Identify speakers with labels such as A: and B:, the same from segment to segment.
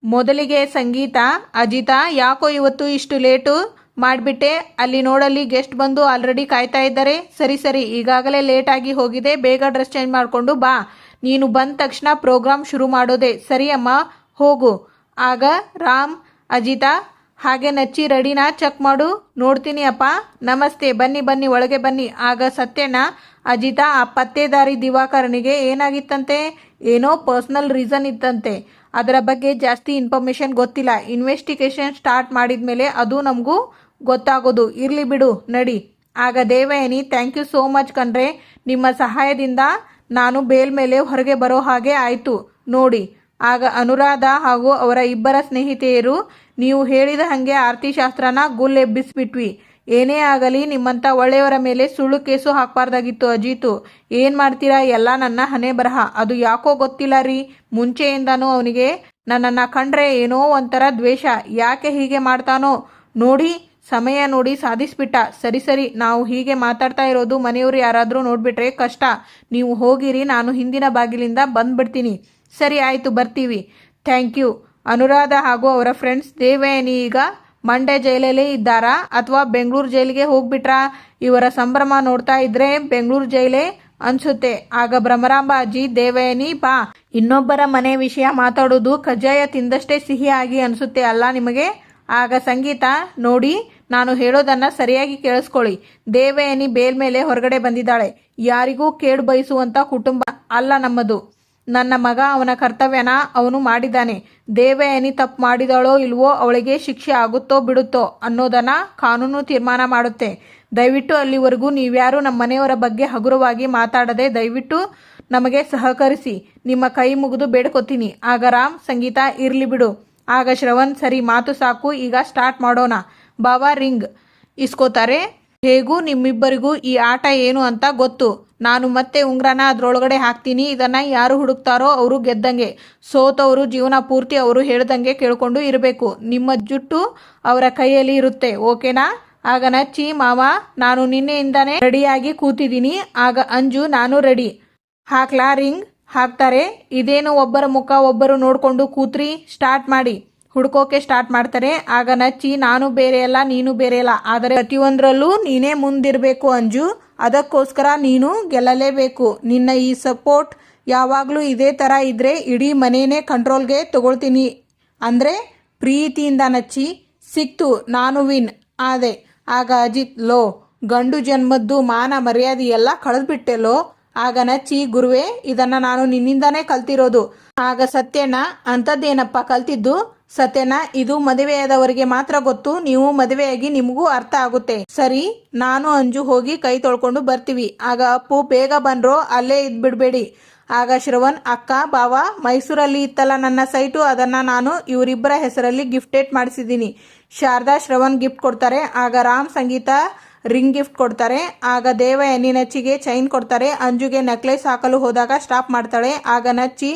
A: ಮೊದಲಿಗೆ ಸಂಗೀತ, ಅಜಿತಾ ಯಾಕೋ ಇವತ್ತು ಇಷ್ಟು ಲೇಟು ಮಾಡಿಬಿಟ್ಟೆ? ಅಲ್ಲಿ ನೋಡಲ್ಲಿ ಗೆಸ್ಟ್ ಬಂದು ಆಲ್ರೆಡಿ ಕಾಯ್ತಾ ಇದ್ದಾರೆ. ಸರಿ ಸರಿ, ಈಗಾಗಲೇ ಲೇಟಾಗಿ ಹೋಗಿದೆ, ಬೇಗ ಡ್ರೆಸ್ ಚೇಂಜ್ ಮಾಡಿಕೊಂಡು ಬಾ. ನೀನು ಬಂದ ತಕ್ಷಣ ಪ್ರೋಗ್ರಾಮ್ ಶುರು ಮಾಡೋದೆ. ಸರಿ ಅಮ್ಮ, ಹೋಗು. ಆಗ ರಾಮ್, ಅಜಿತಾ, ಹಾಗೆ ನಚ್ಚಿ ರೆಡಿನಾ? ಚೆಕ್ ಮಾಡು. ನೋಡ್ತೀನಿ ಅಪ್ಪ. ನಮಸ್ತೆ, ಬನ್ನಿ ಬನ್ನಿ, ಒಳಗೆ ಬನ್ನಿ. ಆಗ ಸತ್ಯಣ್ಣ, ಅಜಿತಾ, ಆ ಪತ್ತೇದಾರಿ ದಿವಾಕರನಿಗೆ ಏನಾಗಿತ್ತಂತೆ? ಏನೋ ಪರ್ಸ್ನಲ್ ರೀಸನ್ ಇತ್ತಂತೆ. ಅದರ ಬಗ್ಗೆ ಜಾಸ್ತಿ ಇನ್ಫಾರ್ಮೇಷನ್ ಗೊತ್ತಿಲ್ಲ. ಇನ್ವೆಸ್ಟಿಗೇಷನ್ ಸ್ಟಾರ್ಟ್ ಮಾಡಿದ ಮೇಲೆ ಅದು ನಮಗೂ ಗೊತ್ತಾಗೋದು. ಇರಲಿ ಬಿಡು, ನಡಿ. ಆಗ Devayani, thank you so much ಕಣ್ರೆ, ನಿಮ್ಮ ಸಹಾಯದಿಂದ ನಾನು ಬೇಲ್ ಮೇಲೆ ಹೊರಗೆ ಬರೋ ಹಾಗೆ ಆಯಿತು ನೋಡಿ. ಆಗ ಅನುರಾಧ ಹಾಗೂ ಅವರ ಇಬ್ಬರ ಸ್ನೇಹಿತೆಯರು, ನೀವು ಹೇಳಿದ ಹಾಗೆ ಆರ್ತಿಶಾಸ್ತ್ರನ ಗುಲ್ ಎಬ್ಬಿಸ್ಬಿಟ್ವಿ. ಏನೇ ಆಗಲಿ ನಿಮ್ಮಂಥ ಒಳ್ಳೆಯವರ ಮೇಲೆ ಸುಳ್ಳು ಕೇಸು ಹಾಕಬಾರ್ದಾಗಿತ್ತು ಅಜಿತು. ಏನು ಮಾಡ್ತೀರಾ, ಎಲ್ಲ ನನ್ನ ಹಣೆ ಬರಹ. ಅದು ಯಾಕೋ ಗೊತ್ತಿಲ್ಲ ರೀ, ಮುಂಚೆಯಿಂದನೂ ಅವನಿಗೆ ನನ್ನನ್ನು ಕಂಡ್ರೆ ಏನೋ ಒಂಥರ ದ್ವೇಷ. ಯಾಕೆ ಹೀಗೆ ಮಾಡ್ತಾನೋ ನೋಡಿ, ಸಮಯ ನೋಡಿ ಸಾಧಿಸ್ಬಿಟ್ಟ. ಸರಿ ಸರಿ, ನಾವು ಹೀಗೆ ಮಾತಾಡ್ತಾ ಇರೋದು ಮನೆಯವರು ಯಾರಾದರೂ ನೋಡಿಬಿಟ್ರೆ ಕಷ್ಟ. ನೀವು ಹೋಗಿರಿ, ನಾನು ಹಿಂದಿನ ಬಾಗಿಲಿಂದ ಬಂದ್ಬಿಡ್ತೀನಿ. ಸರಿ ಆಯಿತು, ಬರ್ತೀವಿ. Thank you. ಅನುರಾಧ ಹಾಗೂ ಅವರ ಫ್ರೆಂಡ್ಸ್ ದೇವಯಾನಿ ಈಗ ಮಂಡ್ಯ ಜೈಲಲ್ಲೇ ಇದ್ದಾರಾ ಅಥವಾ ಬೆಂಗಳೂರು ಜೈಲಿಗೆ ಹೋಗ್ಬಿಟ್ರಾ? ಇವರ ಸಂಭ್ರಮ ನೋಡ್ತಾ ಇದ್ರೆ ಬೆಂಗಳೂರು ಜೈಲೇ ಅನ್ಸುತ್ತೆ. ಆಗ ಭ್ರಮರಾಂಬ ಅಜ್ಜಿ, ದೇವಯಾನಿ ಬಾ, ಇನ್ನೊಬ್ಬರ ಮನೆ ವಿಷಯ ಮಾತಾಡೋದು ಕಜ್ಜಾಯ ತಿಂದಷ್ಟೇ ಸಿಹಿ ಆಗಿ ಅನ್ಸುತ್ತೆ ಅಲ್ಲ ನಿಮಗೆ? ಆಗ ಸಂಗೀತ, ನೋಡಿ ನಾನು ಹೇಳೋದನ್ನ ಸರಿಯಾಗಿ ಕೇಳಿಸ್ಕೊಳ್ಳಿ. ದೇವಯಾನಿ ಬೇಲ್ ಮೇಲೆ ಹೊರಗಡೆ ಬಂದಿದ್ದಾಳೆ. ಯಾರಿಗೂ ಕೇಡು ಬಯಸುವಂತ ಕುಟುಂಬ ಅಲ್ಲ ನಮ್ಮದು. ನನ್ನ ಮಗ ಅವನ ಕರ್ತವ್ಯನ ಅವನು ಮಾಡಿದ್ದಾನೆ. ದೇವಯಾನಿ ತಪ್ಪು ಮಾಡಿದಳೋ ಇಲ್ವೋ, ಅವಳಿಗೆ ಶಿಕ್ಷೆ ಆಗುತ್ತೋ ಬಿಡುತ್ತೋ ಅನ್ನೋದನ್ನ ಕಾನೂನು ತೀರ್ಮಾನ ಮಾಡುತ್ತೆ. ದಯವಿಟ್ಟು ಅಲ್ಲಿವರೆಗೂ ನೀವ್ಯಾರು ನಮ್ಮ ಮನೆಯವರ ಬಗ್ಗೆ ಹಗುರವಾಗಿ ಮಾತಾಡದೆ ದಯವಿಟ್ಟು ನಮಗೆ ಸಹಕರಿಸಿ, ನಿಮ್ಮ ಕೈ ಮುಗಿದು ಬೇಡ್ಕೊತೀನಿ. ಆಗ ರಾಮ್, ಸಂಗೀತ, ಇರ್ಲಿ ಬಿಡು. ಆಗ ಶ್ರವಣ್, ಸರಿ ಮಾತು ಸಾಕು, ಈಗ ಸ್ಟಾರ್ಟ್ ಮಾಡೋಣ. ಬಾಬಾ ರಿಂಗ್ ಇಸ್ಕೋತಾರೆ. ಹೇಗೂ ನಿಮ್ಮಿಬ್ಬರಿಗೂ ಈ ಆಟ ಏನು ಅಂತ ಗೊತ್ತು. ನಾನು ಮತ್ತೆ ಉಂಗ್ರನ ಅದರೊಳಗಡೆ ಹಾಕ್ತೀನಿ. ಇದನ್ನು ಯಾರು ಹುಡುಕ್ತಾರೋ ಅವರು ಗೆದ್ದಂಗೆ. ಸೋತವರು ಜೀವನ ಪೂರ್ತಿ ಅವರು ಹೇಳ್ದಂಗೆ ಕೇಳ್ಕೊಂಡು ಇರಬೇಕು. ನಿಮ್ಮ ಜುಟ್ಟು ಅವರ ಕೈಯಲ್ಲಿ ಇರುತ್ತೆ, ಓಕೆನಾ? ಆಗ ನಚ್ಚಿ, ಮಾವ ನಾನು ನಿನ್ನೆಯಿಂದಾನೇ ರೆಡಿಯಾಗಿ ಕೂತಿದ್ದೀನಿ. ಆಗ ಅಂಜು, ನಾನು ರೆಡಿ. ಹಾಕ್ಲಾ ರಿಂಗ್? ಹಾಕ್ತಾರೆ. ಇದೇನು ಒಬ್ಬರ ಮುಖ ಒಬ್ಬರು ನೋಡಿಕೊಂಡು ಕೂತ್ರಿ? ಸ್ಟಾರ್ಟ್ ಮಾಡಿ. ಹುಡ್ಕೋಕೆ ಸ್ಟಾರ್ಟ್ ಮಾಡ್ತಾರೆ. ಆಗ ನಚ್ಚಿ, ನಾನು ಬೇರೆ ಅಲ್ಲ, ನೀನು ಬೇರೆ ಅಲ್ಲ, ಆದರೆ ಪ್ರತಿಯೊಂದರಲ್ಲೂ ನೀನೇ ಮುಂದಿರಬೇಕು ಅಂಜು. ಅದಕ್ಕೋಸ್ಕರ ನೀನು ಗೆಲ್ಲಲೇಬೇಕು. ನಿನ್ನ ಈ ಸಪೋರ್ಟ್ ಯಾವಾಗಲೂ ಇದೇ ಥರ ಇದ್ದರೆ ಇಡೀ ಮನೇನೇ ಕಂಟ್ರೋಲ್ಗೆ ತಗೊಳ್ತೀನಿ. ಅಂದರೆ ಪ್ರೀತಿಯಿಂದ ನಚ್ಚಿ. ಸಿಕ್ತು, ನಾನು ವಿನ್ ಆದೆ. ಆಗ ಅಜಿತ್, ಲೋ ಗಂಡು ಜನ್ಮದ್ದು ಮಾನ ಮರ್ಯಾದೆ ಎಲ್ಲ ಕಳೆದ್ಬಿಟ್ಟೆಲ್ಲೋ. ಆಗ ನಚ್ಚಿ, ಗುರುವೇ ಇದನ್ನು ನಾನು ನಿನ್ನಿಂದಾನೇ ಕಲ್ತಿರೋದು. ಆಗ ಸತ್ಯಣ್ಣ, ಅಂಥದ್ದೇನಪ್ಪ ಕಲ್ತಿದ್ದು? ಸತ್ಯಣ್ಣ, ಇದು ಮದುವೆಯಾದವರಿಗೆ ಮಾತ್ರ ಗೊತ್ತು. ನೀವು ಮದುವೆಯಾಗಿ ನಿಮಗೂ ಅರ್ಥ ಆಗುತ್ತೆ. ಸರಿ, ನಾನು ಅಂಜು ಹೋಗಿ ಕೈ ತೊಳ್ಕೊಂಡು ಬರ್ತೀವಿ. ಆಗ ಅಪ್ಪು, ಬೇಗ ಬನ್ರೋ, ಅಲ್ಲೇ ಇದ್ಬಿಡ್ಬೇಡಿ. ಆಗ ಶ್ರವಣ್, ಅಕ್ಕ ಬಾವ, ಮೈಸೂರಲ್ಲಿ ಇತ್ತಲ್ಲ ನನ್ನ ಸೈಟು, ಅದನ್ನು ನಾನು ಇವರಿಬ್ಬರ ಹೆಸರಲ್ಲಿ ಗಿಫ್ಟೇಟ್ ಮಾಡಿಸಿದ್ದೀನಿ. ಶಾರದಾ ಶ್ರವಣ್ ಗಿಫ್ಟ್ ಕೊಡ್ತಾರೆ. ಆಗ ರಾಮ್, ಸಂಗೀತ ರಿಂಗ್ ಗಿಫ್ಟ್ ಕೊಡ್ತಾರೆ. ಆಗ ದೇವಯಾನಿ ನಚ್ಚಿಗೆ ಚೈನ್ ಕೊಡ್ತಾರೆ. ಅಂಜುಗೆ ನೆಕ್ಲೆಸ್ ಹಾಕಲು ಹೋದಾಗ ಸ್ಟಾಪ್ ಮಾಡ್ತಾಳೆ. ಆಗ ನಚ್ಚಿ,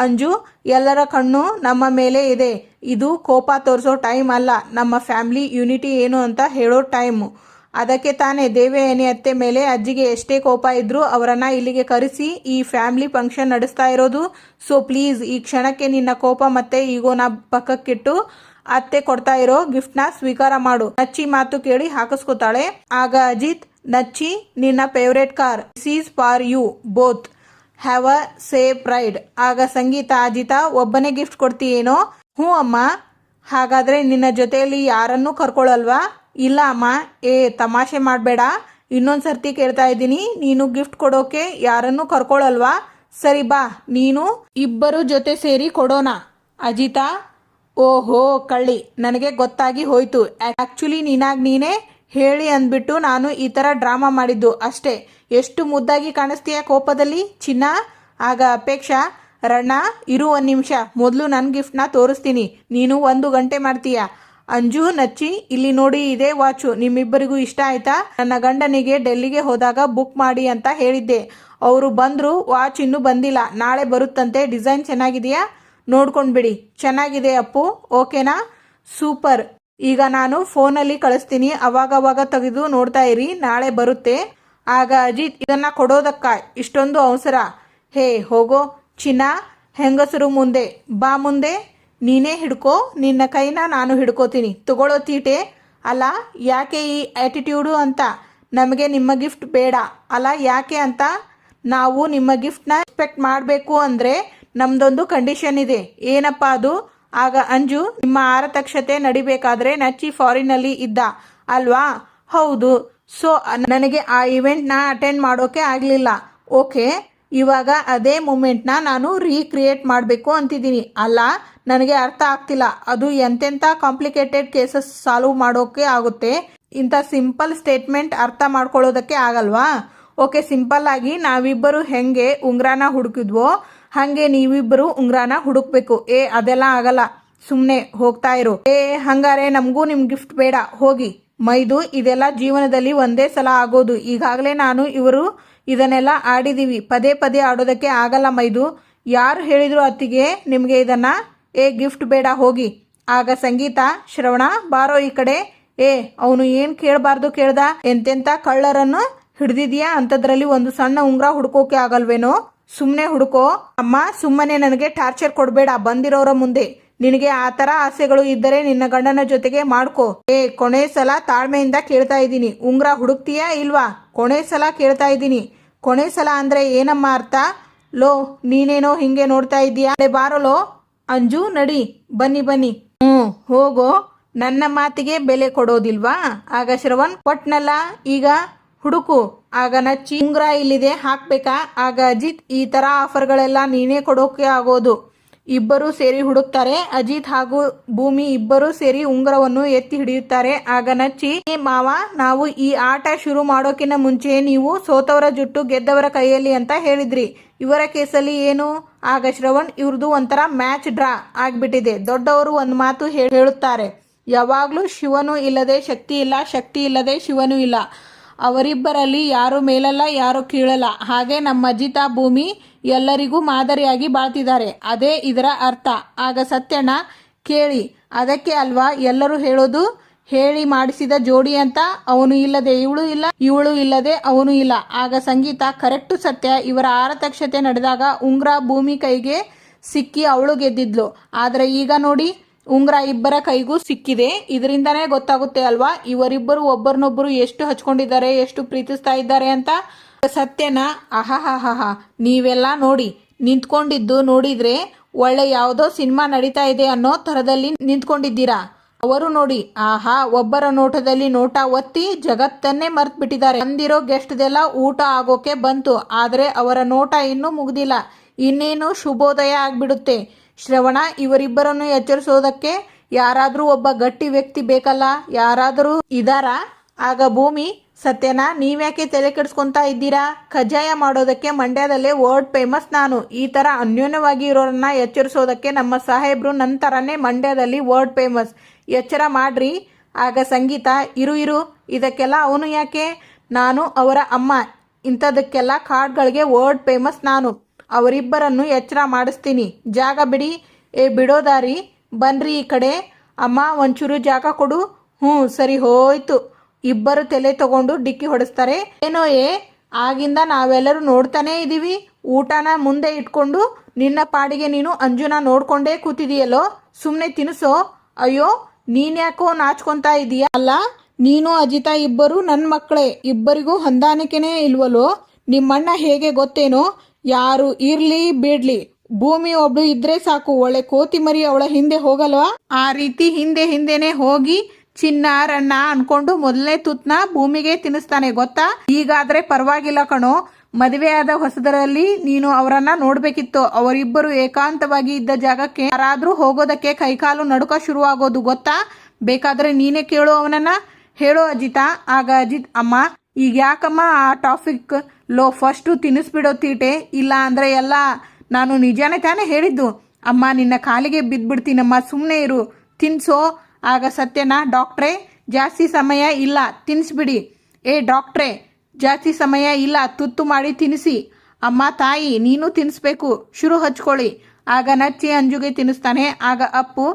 A: ಅಂಜು, ಎಲ್ಲರ ಕಣ್ಣು ನಮ್ಮ ಮೇಲೆ ಇದೆ. ಇದು ಕೋಪ ತೋರಿಸೋ ಟೈಮ್ ಅಲ್ಲ, ನಮ್ಮ ಫ್ಯಾಮಿಲಿ ಯೂನಿಟಿ ಏನು ಅಂತ ಹೇಳೋ ಟೈಮು. ಅದಕ್ಕೆ ತಾನೇ ದೇವಯಾನಿ ಅತ್ತೆ ಮೇಲೆ ಅಜ್ಜಿಗೆ ಎಷ್ಟೇ ಕೋಪ ಇದ್ರೂ ಅವರನ್ನು ಇಲ್ಲಿಗೆ ಕರೆಸಿ ಈ ಫ್ಯಾಮಿಲಿ ಫಂಕ್ಷನ್ ನಡೆಸ್ತಾ ಇರೋದು. ಸೊ ಪ್ಲೀಸ್ ಈ ಕ್ಷಣಕ್ಕೆ ನಿನ್ನ ಕೋಪ ಮತ್ತೆ ಈಗೋನ ಪಕ್ಕಕ್ಕಿಟ್ಟು ಅತ್ತೆ ಕೊಡ್ತಾ ಇರೋ ಗಿಫ್ಟ್ನ ಸ್ವೀಕಾರ ಮಾಡು. ನಚ್ಚಿ ಮಾತು ಕೇಳಿ ಹಾಕಿಸ್ಕೊತಾಳೆ. ಆಗ ಅಜಿತ್, ನಚ್ಚಿ, ನಿನ್ನ favourite car, this is for you both, have a safe ride. ಆಗ ಸಂಗೀತ, ಅಜಿತಾ ಒಬ್ಬನೇ ಗಿಫ್ಟ್ ಕೊಡ್ತೀಯೇನೋ? ಹ್ಞೂ ಅಮ್ಮ. ಹಾಗಾದರೆ ನಿನ್ನ ಜೊತೆಯಲ್ಲಿ ಯಾರನ್ನೂ ಕರ್ಕೊಳ್ಳಲ್ವಾ? ಇಲ್ಲ ಅಮ್ಮ. ತಮಾಷೆ ಮಾಡಬೇಡ, ಇನ್ನೊಂದು ಸರ್ತಿ ಕೇಳ್ತಾ ಇದ್ದೀನಿ. ನೀನು ಗಿಫ್ಟ್ ಕೊಡೋಕೆ ಯಾರನ್ನೂ ಕರ್ಕೊಳ್ಳಲ್ವಾ? ಸರಿ ಬಾ, ನೀನು ಇಬ್ಬರು ಜೊತೆ ಸೇರಿ ಕೊಡೋಣ. ಅಜಿತಾ, ಓಹೋ ಕಳ್ಳಿ, ನನಗೆ ಗೊತ್ತಾಗಿ ಹೋಯ್ತು. ಆ್ಯಕ್ಚುಲಿ ನೀನೇ ಹೇಳಿ ಅಂದ್ಬಿಟ್ಟು ನಾನು ಈ ಥರ ಡ್ರಾಮಾ ಮಾಡಿದ್ದು ಅಷ್ಟೇ. ಎಷ್ಟು ಮುದ್ದಾಗಿ ಕಾಣಿಸ್ತೀಯ ಕೋಪದಲ್ಲಿ ಚಿನ್ನ. ಆಗ ಅಪೇಕ್ಷಾ, ರಣ್ಣ ಇರು ಒಂದು ನಿಮಿಷ, ಮೊದಲು ನನ್ನ ಗಿಫ್ಟ್ನ ತೋರಿಸ್ತೀನಿ, ನೀನು 1 ಗಂಟೆ ಮಾಡ್ತೀಯ. ಅಂಜು, ನಚ್ಚಿ, ಇಲ್ಲಿ ನೋಡಿ, ಇದೇ ವಾಚು ನಿಮ್ಮಿಬ್ಬರಿಗೂ ಇಷ್ಟ ಆಯ್ತಾ? ನನ್ನ ಗಂಡನಿಗೆ ಡೆಲ್ಲಿಗೆ ಹೋದಾಗ ಬುಕ್ ಮಾಡಿ ಅಂತ ಹೇಳಿದ್ದೆ, ಅವರು ಬಂದರು, ವಾಚ್ ಇನ್ನೂ ಬಂದಿಲ್ಲ, ನಾಳೆ ಬರುತ್ತಂತೆ. ಡಿಸೈನ್ ಚೆನ್ನಾಗಿದೆಯಾ? ನೋಡ್ಕೊಂಡ್ಬಿಡಿ. ಚೆನ್ನಾಗಿದೆ ಅಪ್ಪು, ಓಕೆನಾ? ಸೂಪರ್. ಈಗ ನಾನು ಫೋನಲ್ಲಿ ಕಳಿಸ್ತೀನಿ, ಅವಾಗವಾಗ ತೆಗೆದು ನೋಡ್ತಾ ಇರಿ, ನಾಳೆ ಬರುತ್ತೆ. ಆಗ ಅಜಿತ್, ಇದನ್ನು ಕೊಡೋದಕ್ಕ ಇಷ್ಟೊಂದು ಅವಸರ? ಹೇ ಹೋಗೋ ಚಿನ್ನ, ಹೆಂಗಸರು ಮುಂದೆ ಬಾ, ಮುಂದೆ ನೀನೇ ಹಿಡ್ಕೋ, ನಿನ್ನ ಕೈನ ನಾನು ಹಿಡ್ಕೋತೀನಿ, ತಗೊಳ್ಳೋ ತೀಟೆ. ಅಲ್ಲ ಯಾಕೆ ಈ ಆ್ಯಟಿಟ್ಯೂಡು ಅಂತ? ನಮಗೆ ನಿಮ್ಮ ಗಿಫ್ಟ್ ಬೇಡ ಅಲ್ಲ ಯಾಕೆ ಅಂತ? ನಾವು ನಿಮ್ಮ ಗಿಫ್ಟ್ನ ಎಕ್ಸ್ಪೆಕ್ಟ್ ಮಾಡಬೇಕು ಅಂದರೆ ನಮ್ಮದೊಂದು ಕಂಡೀಷನ್ ಇದೆ. ಏನಪ್ಪ ಅದು? ಆಗ ಅಂಜು, ನಿಮ್ಮ ಆರತಕ್ಷತೆ ನಡಿಬೇಕಾದ್ರೆ ನಚ್ಚಿ ಫಾರಿನಲ್ಲಿ ಇದ್ದ ಅಲ್ವಾ? ಹೌದು. ಸೊ ನನಗೆ ಆ ಇವೆಂಟ್ನ ಅಟೆಂಡ್ ಮಾಡೋಕೆ ಆಗಲಿಲ್ಲ. ಓಕೆ, ಇವಾಗ ಅದೇ ಮೂಮೆಂಟ್ನ ನಾನು ರೀಕ್ರಿಯೇಟ್ ಮಾಡಬೇಕು ಅಂತಿದ್ದೀನಿ. ಅಲ್ಲ, ನನಗೆ ಅರ್ಥ ಆಗ್ತಿಲ್ಲ. ಅದು ಎಂತೆಂಥ ಕಾಂಪ್ಲಿಕೇಟೆಡ್ ಕೇಸಸ್ ಸಾಲ್ವ್ ಮಾಡೋಕೆ ಆಗುತ್ತೆ, ಇಂಥ ಸಿಂಪಲ್ ಸ್ಟೇಟ್ಮೆಂಟ್ ಅರ್ಥ ಮಾಡ್ಕೊಳ್ಳೋದಕ್ಕೆ ಆಗಲ್ವಾ? ಓಕೆ, ಸಿಂಪಲ್ ಆಗಿ ನಾವಿಬ್ಬರು ಹೆಂಗೆ ಉಂಗ್ರಾನ ಹುಡುಕಿದ್ವೋ ಹಾಗೆ ನೀವಿಬ್ಬರು ಉಂಗ್ರಾನ ಹುಡುಕ್ಬೇಕು. ಅದೆಲ್ಲ ಆಗಲ್ಲ, ಸುಮ್ಮನೆ ಹೋಗ್ತಾ ಇರು. ಹಂಗಾರೆ ನಮಗೂ ನಿಮ್ಮ ಗಿಫ್ಟ್ ಬೇಡ, ಹೋಗಿ. ಮೈದು, ಇದೆಲ್ಲ ಜೀವನದಲ್ಲಿ ಒಂದೇ ಸಲ ಆಗೋದು. ಈಗಾಗಲೇ ನಾನು ಇವರು ಇದನ್ನೆಲ್ಲ ಆಡಿದ್ದೀವಿ, ಪದೇ ಪದೇ ಆಡೋದಕ್ಕೆ ಆಗಲ್ಲ ಮೈದು. ಯಾರು ಹೇಳಿದ್ರು ಅತ್ತಿಗೆ ನಿಮಗೆ ಇದನ್ನ? ಗಿಫ್ಟ್ ಬೇಡ, ಹೋಗಿ. ಆಗ ಸಂಗೀತ, ಶ್ರವಣ ಬಾರೋ ಈ ಕಡೆ. ಅವನು ಏನು ಕೇಳಬಾರ್ದು ಕೇಳ್ದ? ಎಂತೆಂಥ ಕಳ್ಳರನ್ನು ಹಿಡ್ದಿದ್ಯಾ? ಅಂಥದ್ರಲ್ಲಿ ಒಂದು ಸಣ್ಣ ಉಂಗ್ರ ಹುಡ್ಕೋಕೆ ಆಗಲ್ವೇನೋ? ಸುಮ್ಮನೆ ಹುಡುಕೋ. ಅಮ್ಮ, ಸುಮ್ಮನೆ ನನಗೆ ಟಾರ್ಚರ್ ಕೊಡಬೇಡ ಬಂದಿರೋರ ಮುಂದೆ. ನಿನಗೆ ಆ ಥರ ಆಸೆಗಳು ಇದ್ದರೆ ನಿನ್ನ ಗಂಡನ ಜೊತೆಗೆ ಮಾಡ್ಕೋ. ಕೊನೆ ಸಲ ತಾಳ್ಮೆಯಿಂದ ಕೇಳ್ತಾ ಇದ್ದೀನಿ, ಉಂಗ್ರ ಹುಡುಕ್ತೀಯಾ ಇಲ್ವಾ? ಕೊನೆ ಸಲ ಕೇಳ್ತಾ ಇದ್ದೀನಿ. ಕೊನೆ ಸಲ ಅಂದರೆ ಏನಮ್ಮ ಅರ್ಥ? ಲೋ, ನೀನೇನೋ ಹಿಂಗೆ ನೋಡ್ತಾ ಇದ್ದೀಯಾ? ಬಾರೋಲೋ ಅಂಜು, ನಡಿ. ಬನ್ನಿ. ಹೋಗೋ. ನನ್ನ ಮಾತಿಗೆ ಬೆಲೆ ಕೊಡೋದಿಲ್ವಾ? ಆಗ ಶ್ರವಣ್, ಕೊಟ್ನಲ್ಲ, ಈಗ ಹುಡುಕು. ಆಗ ನಚ್ಚಿ, ಉಂಗ್ರ ಇಲ್ಲಿದೆ, ಹಾಕ್ಬೇಕಾ? ಆಗ ಅಜಿತ್, ಈ ಥರ ಆಫರ್ಗಳೆಲ್ಲ ನೀನೇ ಕೊಡೋಕೆ ಆಗೋದು. ಇಬ್ಬರು ಸೇರಿ ಹುಡುಕ್ತಾರೆ. ಅಜಿತ್ ಹಾಗೂ ಭೂಮಿ ಇಬ್ಬರು ಸೇರಿ ಉಂಗುರವನ್ನು ಎತ್ತಿ ಹಿಡಿಯುತ್ತಾರೆ. ಆಗ ನಚ್ಚಿ, ಮಾವ, ನಾವು ಈ ಆಟ ಶುರು ಮಾಡೋಕಿನ್ನ ಮುಂಚೆ ನೀವು ಸೋತವರ ಜುಟ್ಟು ಗೆದ್ದವರ ಕೈಯಲ್ಲಿ ಅಂತ ಹೇಳಿದ್ರಿ. ಇವರ ಕೇಸಲ್ಲಿ ಏನು? ಆಗ ಶ್ರವಣ್, ಇವ್ರದ್ದು ಒಂಥರ ಮ್ಯಾಚ್ ಡ್ರಾ ಆಗ್ಬಿಟ್ಟಿದೆ. ದೊಡ್ಡವರು ಒಂದು ಮಾತು ಹೇಳುತ್ತಾರೆ, ಯಾವಾಗಲೂ ಶಿವನು ಇಲ್ಲದೆ ಶಕ್ತಿ ಇಲ್ಲ, ಶಕ್ತಿ ಇಲ್ಲದೆ ಶಿವನು ಇಲ್ಲ. ಅವರಿಬ್ಬರಲ್ಲಿ ಯಾರು ಮೇಲಲ್ಲ, ಯಾರು ಕೀಳಲ್ಲ. ಹಾಗೆ ನಮ್ಮ ಅಜಿತ ಭೂಮಿ ಎಲ್ಲರಿಗೂ ಮಾದರಿಯಾಗಿ ಬಾಳ್ತಿದ್ದಾರೆ. ಅದೇ ಇದರ ಅರ್ಥ. ಆಗ ಸತ್ಯಣ್ಣ, ಕೇಳಿ, ಅದಕ್ಕೆ ಅಲ್ವಾ ಎಲ್ಲರೂ ಹೇಳೋದು ಹೇಳಿ ಮಾಡಿಸಿದ ಜೋಡಿ ಅಂತ. ಅವನು ಇಲ್ಲದೆ ಇವಳು ಇಲ್ಲ, ಇವಳು ಇಲ್ಲದೆ ಅವನು ಇಲ್ಲ. ಆಗ ಸಂಗೀತ, ಕರೆಕ್ಟು ಸತ್ಯ. ಇವರ ಆರತಕ್ಷತೆ ನಡೆದಾಗ ಉಂಗ್ರ ಭೂಮಿ ಕೈಗೆ ಸಿಕ್ಕಿ ಅವಳು ಗೆದ್ದಿದ್ಲು. ಆದರೆ ಈಗ ನೋಡಿ, ಉಂಗ್ರ ಇಬ್ಬರ ಕೈಗೂ ಸಿಕ್ಕಿದೆ. ಇದರಿಂದನೇ ಗೊತ್ತಾಗುತ್ತೆ ಅಲ್ವಾ ಇವರಿಬ್ಬರು ಒಬ್ಬರನ್ನೊಬ್ಬರು ಎಷ್ಟು ಹಚ್ಕೊಂಡಿದ್ದಾರೆ, ಎಷ್ಟು ಪ್ರೀತಿಸ್ತಾ ಇದ್ದಾರೆ ಅಂತ. ಸತ್ಯನ, ಆಹಾಹಾಹಾ, ನೀವೆಲ್ಲ ನೋಡಿ ನಿಂತ್ಕೊಂಡಿದ್ದು ನೋಡಿದ್ರೆ ಒಳ್ಳೆ ಯಾವುದೋ ಸಿನಿಮಾ ನಡೀತಾ ಇದೆ ಅನ್ನೋ ಥರದಲ್ಲಿ ನಿಂತ್ಕೊಂಡಿದ್ದೀರಾ. ಅವರು ನೋಡಿ, ಆಹಾ, ಒಬ್ಬರ ನೋಟದಲ್ಲಿ ನೋಟ ಒತ್ತಿ ಜಗತ್ತನ್ನೇ ಮರ್ತ್ ಬಿಟ್ಟಿದ್ದಾರೆ. ಬಂದಿರೋ ಗೆಸ್ಟ್ದೆಲ್ಲ ಊಟ ಆಗೋಕೆ ಬಂತು, ಆದರೆ ಅವರ ನೋಟ ಇನ್ನೂ ಮುಗ್ದಿಲ್ಲ. ಇನ್ನೇನು ಶುಭೋದಯ ಆಗ್ಬಿಡುತ್ತೆ. ಶ್ರವಣ, ಇವರಿಬ್ಬರನ್ನು ಎಚ್ಚರಿಸೋದಕ್ಕೆ ಯಾರಾದರೂ ಒಬ್ಬ ಗಟ್ಟಿ ವ್ಯಕ್ತಿ ಬೇಕಲ್ಲ, ಯಾರಾದರೂ ಇದಾರಾ? ಆಗ ಭೂಮಿ, ಸತ್ಯನ, ನೀವ್ಯಾಕೆ ತಲೆ ಕೆಡಿಸ್ಕೊಂತಾ ಇದ್ದೀರಾ? ಕಜ್ಜಾಯ ಮಾಡೋದಕ್ಕೆ ಮಂಡ್ಯದಲ್ಲೇ ವರ್ಲ್ಡ್ ಫೇಮಸ್ ನಾನು. ಈ ಥರ ಅನ್ಯೋನ್ಯವಾಗಿ ಇರೋರನ್ನ ಎಚ್ಚರಿಸೋದಕ್ಕೆ ನಮ್ಮ ಸಾಹೇಬ್ರು ನನ್ನ ಥರನೇ ಮಂಡ್ಯದಲ್ಲಿ ವರ್ಲ್ಡ್ ಫೇಮಸ್. ಎಚ್ಚರ ಮಾಡ್ರಿ. ಆಗ ಸಂಗೀತ, ಇರು, ಇದಕ್ಕೆಲ್ಲ ಅವನು ಯಾಕೆ? ನಾನು ಅವರ ಅಮ್ಮ. ಇಂಥದಕ್ಕೆಲ್ಲ ಕಾರ್ಡ್ಗಳಿಗೆ ವರ್ಲ್ಡ್ ಫೇಮಸ್ ನಾನು. ಅವರಿಬ್ಬರನ್ನು ಎಚ್ಚರ ಮಾಡಿಸ್ತೀನಿ. ಜಾಗ ಬಿಡಿ. ಬಿಡೋದಾರಿ, ಬನ್ರಿ ಈ ಕಡೆ. ಅಮ್ಮ, ಒಂಚೂರು ಜಾಗ ಕೊಡು. ಸರಿ ಹೋಯ್ತು. ಇಬ್ಬರು ತಲೆ ತಗೊಂಡು ಡಿಕ್ಕಿ ಹೊಡೆಸ್ತಾರೆ. ಏನೋ ಆಗಿಂದ ನಾವೆಲ್ಲರೂ ನೋಡ್ತಾನೇ ಇದ್ದೀವಿ. ಊಟನ ಮುಂದೆ ಇಟ್ಕೊಂಡು ನಿನ್ನ ಪಾಡಿಗೆ ನೀನು ಅಂಜುನ ನೋಡ್ಕೊಂಡೇ ಕೂತಿದೀಯಲ್ಲೋ, ಸುಮ್ಮನೆ ತಿನ್ನಿಸೋ. ಅಯ್ಯೋ, ನೀನ್ಯಾಕೋ ನಾಚ್ಕೊಂತಾ ಇದೀಯ? ಅಲ್ಲ, ನೀನು ಅಜಿತ ಇಬ್ಬರು ನನ್ನ ಮಕ್ಕಳೇ. ಇಬ್ಬರಿಗೂ ಹೊಂದಾಣಿಕೆನೇ ಇಲ್ವಲ್ಲೋ? ನಿಮ್ಮಣ್ಣ ಹೇಗೆ ಗೊತ್ತೇನೋ? ಯಾರು ಇರ್ಲಿ ಬಿಡ್ಲಿ, ಭೂಮಿ ಒಬ್ಳು ಇದ್ರೆ ಸಾಕು, ಒಳ್ಳೆ ಕೋತಿ ಮರಿ ಅವಳ ಹಿಂದೆ ಹೋಗಲ್ವಾ? ಆ ರೀತಿ ಹಿಂದೆನೆ ಹೋಗಿ ಚಿನ್ನ ರಣ್ಣ ಅನ್ಕೊಂಡು ಮೊದಲನೇ ತುತ್ನ ಭೂಮಿಗೆ ತಿನ್ನಿಸ್ತಾನೆ, ಗೊತ್ತಾ? ಈಗಾದ್ರೆ ಪರವಾಗಿಲ್ಲ ಕಣೋ. ಮದುವೆ ಆದ ಹೊಸದರಲ್ಲಿ ನೀನು ಅವರನ್ನ ನೋಡ್ಬೇಕಿತ್ತು. ಅವರಿಬ್ಬರು ಏಕಾಂತವಾಗಿ ಇದ್ದ ಜಾಗಕ್ಕೆ ಯಾರಾದ್ರೂ ಹೋಗೋದಕ್ಕೆ ಕೈಕಾಲು ನಡುಕ ಶುರುವಾಗೋದು, ಗೊತ್ತಾ? ಬೇಕಾದ್ರೆ ನೀನೇ ಕೇಳು ಅವನನ್ನ. ಹೇಳೋ ಅಜಿತ. ಆಗ ಅಜಿತ್, ಅಮ್ಮ, ಈಗ ಯಾಕಮ್ಮ ಆ ಟಾಪಿಕ್? ಲೋ, ಫಸ್ಟು ತಿನ್ನಿಸ್ಬಿಡೋ ತೀಟೆ, ಇಲ್ಲ ಅಂದರೆ ಎಲ್ಲ. ನಾನು ನಿಜಾನೇ ತಾನೇ ಹೇಳಿದ್ದು. ಅಮ್ಮ, ನಿನ್ನ ಕಾಲಿಗೆ ಬಿದ್ದುಬಿಡ್ತೀನಮ್ಮ, ಸುಮ್ಮನೆ ಇರು, ತಿನ್ಸೋ. ಆಗ ಸತ್ಯನ, ಡಾಕ್ಟ್ರೇ, ಜಾಸ್ತಿ ಸಮಯ ಇಲ್ಲ, ತಿನ್ನಿಸ್ಬಿಡಿ. ಡಾಕ್ಟ್ರೇ, ಜಾಸ್ತಿ ಸಮಯ ಇಲ್ಲ, ತುತ್ತು ಮಾಡಿ ತಿನ್ನಿಸಿ. ಅಮ್ಮ, ತಾಯಿ, ನೀನು ತಿನ್ನಿಸ್ಬೇಕು, ಶುರು ಹಚ್ಕೊಳ್ಳಿ. ಆಗ ನಚ್ಚಿ ಅಂಜುಗೆ ತಿನ್ನಿಸ್ತಾನೆ. ಆಗ ಅಪ್ಪು,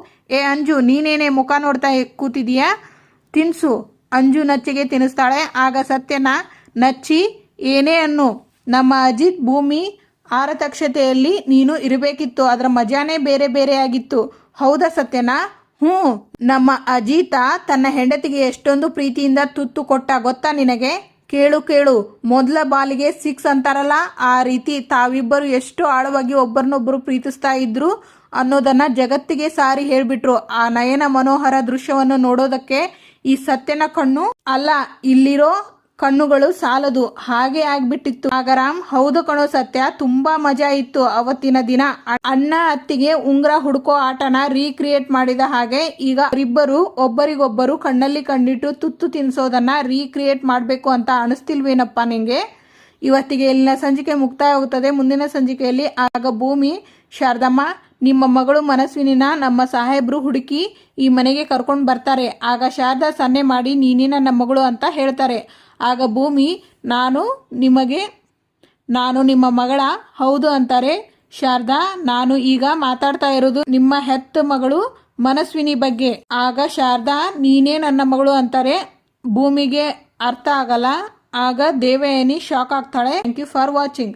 A: ಅಂಜು, ನೀನೇನೇ ಮುಖ ನೋಡ್ತಾ ಕೂತಿದೀಯಾ? ತಿನ್ಸು. ಅಂಜು ನಚ್ಚಿಗೆ ತಿನ್ನಿಸ್ತಾಳೆ. ಆಗ ಸತ್ಯನ, ನಚ್ಚಿ, ಏನೇ ಅನ್ನು, ನಮ್ಮ ಅಜಿತ್ ಭೂಮಿ ಆರತಕ್ಷತೆಯಲ್ಲಿ ನೀನು ಇರಬೇಕಿತ್ತು. ಅದರ ಮಜಾನೇ ಬೇರೆ ಆಗಿತ್ತು. ಹೌದಾ ಸತ್ಯನಾ? ಹ್ಞೂ, ನಮ್ಮ ಅಜಿತ ತನ್ನ ಹೆಂಡತಿಗೆ ಎಷ್ಟೊಂದು ಪ್ರೀತಿಯಿಂದ ತುತ್ತು ಕೊಟ್ಟ ಗೊತ್ತಾ ನಿನಗೆ? ಕೇಳು ಕೇಳು, ಮೊದಲ ಬಾಲಿಗೆ 6 ಅಂತಾರಲ್ಲ, ಆ ರೀತಿ ತಾವಿಬ್ಬರು ಎಷ್ಟು ಆಳವಾಗಿ ಒಬ್ಬರನ್ನೊಬ್ಬರು ಪ್ರೀತಿಸ್ತಾ ಇದ್ರು ಅನ್ನೋದನ್ನ ಜಗತ್ತಿಗೆ ಸಾರಿ ಹೇಳ್ಬಿಟ್ರು. ಆ ನಯನ ಮನೋಹರ ದೃಶ್ಯವನ್ನು ನೋಡೋದಕ್ಕೆ ಈ ಸತ್ಯನ ಕಣ್ಣು ಅಲ್ಲ, ಇಲ್ಲಿರೋ ಕಣ್ಣುಗಳು ಸಾಲದು, ಹಾಗೆ ಆಗ್ಬಿಟ್ಟಿತ್ತು. ನಾಗರಾಮ್: ಹೌದು ಕಣೋ ಸತ್ಯ, ತುಂಬಾ ಮಜಾ ಇತ್ತು ಅವತ್ತಿನ ದಿನ. ಅಣ್ಣ ಅತ್ತಿಗೆ ಉಂಗ್ರ ಹುಡ್ಕೋ ಆಟನ ರೀಕ್ರಿಯೇಟ್ ಮಾಡಿದ ಹಾಗೆ ಈಗ ಅವರಿಬ್ಬರು ಒಬ್ಬರಿಗೊಬ್ಬರು ಕಣ್ಣಲ್ಲಿ ಕಣ್ಣಿಟ್ಟು ತುತ್ತು ತಿನ್ಸೋದನ್ನ ರೀಕ್ರಿಯೇಟ್ ಮಾಡಬೇಕು ಅಂತ ಅನಿಸ್ತಿಲ್ವೇನಪ್ಪ ನಿಂಗೆ? ಇವತ್ತಿಗೆ ಇಲ್ಲಿನ ಸಂಚಿಕೆ ಮುಕ್ತಾಯವಾಗುತ್ತದೆ. ಮುಂದಿನ ಸಂಚಿಕೆಯಲ್ಲಿ ಆಗ ಭೂಮಿ: ಶಾರದಮ್ಮ, ನಿಮ್ಮ ಮಗಳು ಮನಸ್ವಿನಿನ ನಮ್ಮ ಸಾಹೇಬ್ರು ಹುಡುಕಿ ಈ ಮನೆಗೆ ಕರ್ಕೊಂಡು ಬರ್ತಾರೆ. ಆಗ ಶಾರದಾ ಸನ್ನೆ ಮಾಡಿ ನೀನೇ ನನ್ನ ಮಗಳು ಅಂತ ಹೇಳ್ತಾರೆ. ಆಗ ಭೂಮಿ: ನಾನು ನಿಮ್ಮ ಮಗಳ? ಹೌದು ಅಂತಾರೆ. ಶಾರದಾ: ನಾನು ಈಗ ಮಾತಾಡ್ತಾ ಇರೋದು ನಿಮ್ಮ ಹೆತ್ತ ಮಗಳು ಮನಸ್ವಿನಿ ಬಗ್ಗೆ. ಆಗ ಶಾರದಾ: ನೀನೇ ನನ್ನ ಮಗಳು ಅಂತಾರೆ. ಭೂಮಿಗೆ ಅರ್ಥ ಆಗಲ್ಲ. ಆಗ ದೇವಯಾನಿ ಶಾಕ್ ಆಗ್ತಾಳೆ. Thank you for watching.